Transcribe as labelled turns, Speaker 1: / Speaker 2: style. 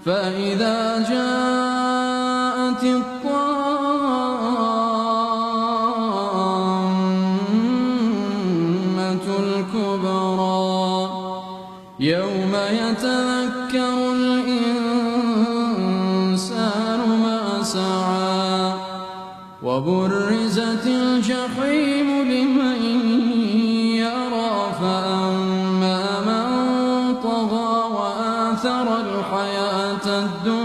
Speaker 1: فإذا جاءت الطامة الكبرى يوم يتذكر الإنسان ما سعى وبرزت الجحيم لمن يرى فأما من طغى وآثر الحياة الدنيا